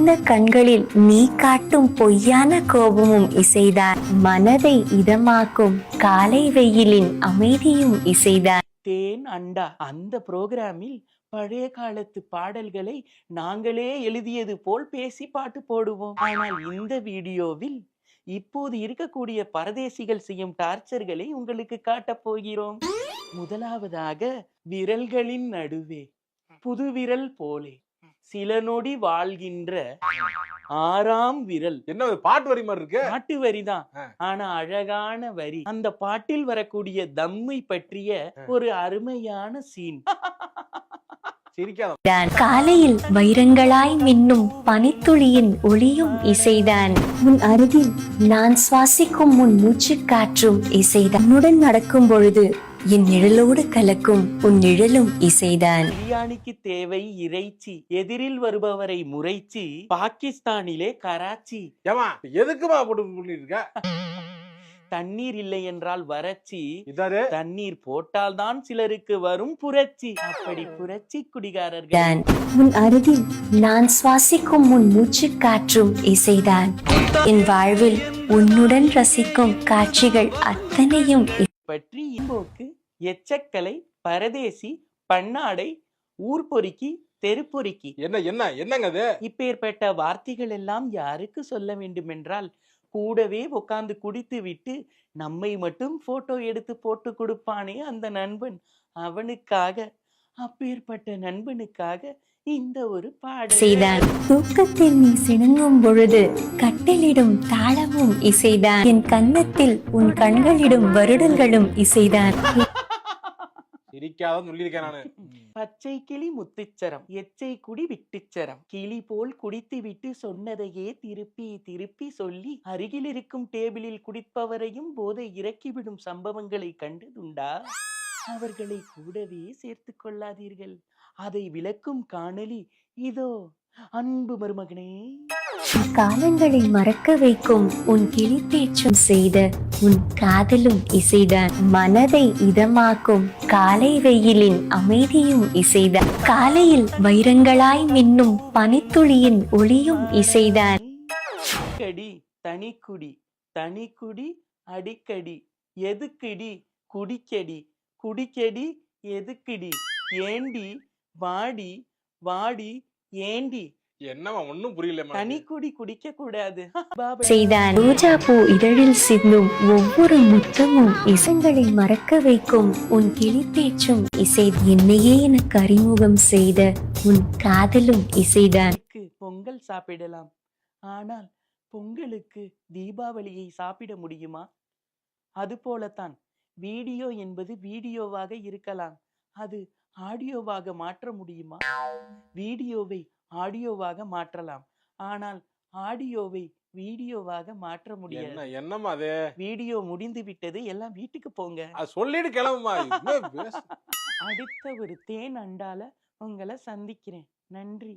இந்த கண்களில் நீ காட்டும் பொய்யான கோபமும் இசைதான். மனதை இதமாக்கும் காலை வெயிலின் அமைதியும் இசைதான். தேன் அண்டா அந்த புரோகிராமில் பழைய காலத்து பாடல்களை நாங்களே எழுதியது போல் பேசி பாட்டு போடுவோம். ஆனால் இந்த வீடியோவில் இப்போது இருக்கக்கூடிய பரதேசிகள் செய்யும் டார்ச்சர்களை உங்களுக்கு காட்டப் போகிறோம். முதலாவதாக, விரல்களின் நடுவே புது விரல் போலே சில நொடி வாழ்கின்ற ஆறாம் விரல். என்ன பாட்டு வரி மாதிரி இருக்கு? பாட்டு வரிதான், ஆனா அழகான வரி. அந்த பாட்டில் வரக்கூடிய தம்மை பற்றிய ஒரு அருமையான சீன். காலையில் வைரங்களாய் மின்னும் பனித்துளியின் ஒளியும் இசைதான். உன் அருகில் நான் சுவாசிக்கும் உன் மூச்சு காற்றும் இசைதான். உன்னுடன் நடக்கும் பொழுது என் நிழலோடு கலக்கும் உன் நிழலும் இசைதான். பிரியாணிக்கு தேவை இறைச்சி, எதிரில் வருபவரை முறைச்சி, பாகிஸ்தானிலே கராச்சி. ஏமா எதுக்குமா போட்டு இருக்க? தண்ணீர் இல்லை என்றால் வறட்சி, தண்ணீர் போட்டால் தான் சிலருக்கு வரும் புரட்சி. அப்படி புரட்சி குடிகாரர்கள். உன் அருகில் நான் சுவாசிக்கும் உன் மூச்சு காற்றும் இசைதான். என் வாழ்வில் உன்னுடன் ரசிக்கும் காட்சிகள் அத்தனையும் பற்றி போக்கு, எச்சக்கலை, பரதேசி, பன்னாடை, ஊர் பொறுக்கி, தெருப்பொறுக்கி. என்னங்க இப்பேற்பட்ட வார்த்தைகள் எல்லாம் யாருக்கு சொல்ல வேண்டும் என்றால், கூடவே உட்கார்ந்து குடித்து விட்டு நம்மை மட்டும் போட்டோ எடுத்து போட்டு கொடுப்பானே அந்த நண்பன், அவனுக்காக, அப்பேற்பட்ட நண்பனுக்காக இந்த ஒரு பாடல் செய்தான். தூக்கத்தில் நீ சிணுங்கும் பொழுது கட்டிலிடும் தாளமும் இசைதான். என் கன்னத்தில் உன் கண்களிடும் வருடங்களும் இசைதான். பச்சை கிளி முத்துச்சரம், எச்சை குடி விட்டுச்சரம், கிளி போல் குடித்து விட்டு சொன்னதையே திருப்பி திருப்பி சொல்லி அருகில் இருக்கும் டேபிளில் குடிப்பவரையும் போதை இறக்கிவிடும் சம்பவங்களை கண்டதுண்டா? அவர்களை கூடவே சேர்த்து கொள்ளாதீர்கள். அதை விளக்கும் காணொளி இதோ. அன்பு மருமகனே, காலங்களை மறக்க வைக்கும் உன் கிளி பேச்சும் செய்த உன் காதலும் இசைதான். மனதை இதமாக்கும் காலை வெயிலின் அமைதியும் இசைதான். காலையில் வைரங்களாய் மின்னும் பனித்துளியின் ஒளியும் இசைதான். கடி தனிக்குடி, தனிக்குடி அடிக்கடி, எதுக்குடி குடிக்கடி, குடிக்கடி எதுக்குடி, ஏண்டி வாடி வாடி ஏண்டி. என்னமா ஒண்ணும் புரியல. தனிக்குடி குடிக்க கூடாது செய்தான். ரோஜா பூ இதழில் சிந்தும் ஒவ்வொரு முத்தமும் இசங்களை மறக்க வைக்கும் உன் கிளி பேச்சும் இசை. என்னையே எனக்கு அறிமுகம் செய்த உன் காதலும் இசைதான். பொங்கல் சாப்பிடலாம், ஆனால் பொங்கலுக்கு தீபாவளியை சாப்பிட முடியுமா? அது போலத்தான் வீடியோ என்பது வீடியோவாக இருக்கலாம், அது ஆடியோவாக மாற்ற முடியுமா? வீடியோவை ஆடியோவாக மாற்றலாம், ஆனால் ஆடியோவை வீடியோவாக மாற்ற முடியாது. என்னமா அது? வீடியோ முடிந்து விட்டது, எல்லாம் வீட்டுக்கு போங்க சொல்லிட்டு கிளம்புமா. அடுத்த ஒரு தேன் அண்டால உங்களை சந்திக்கிறேன். நன்றி.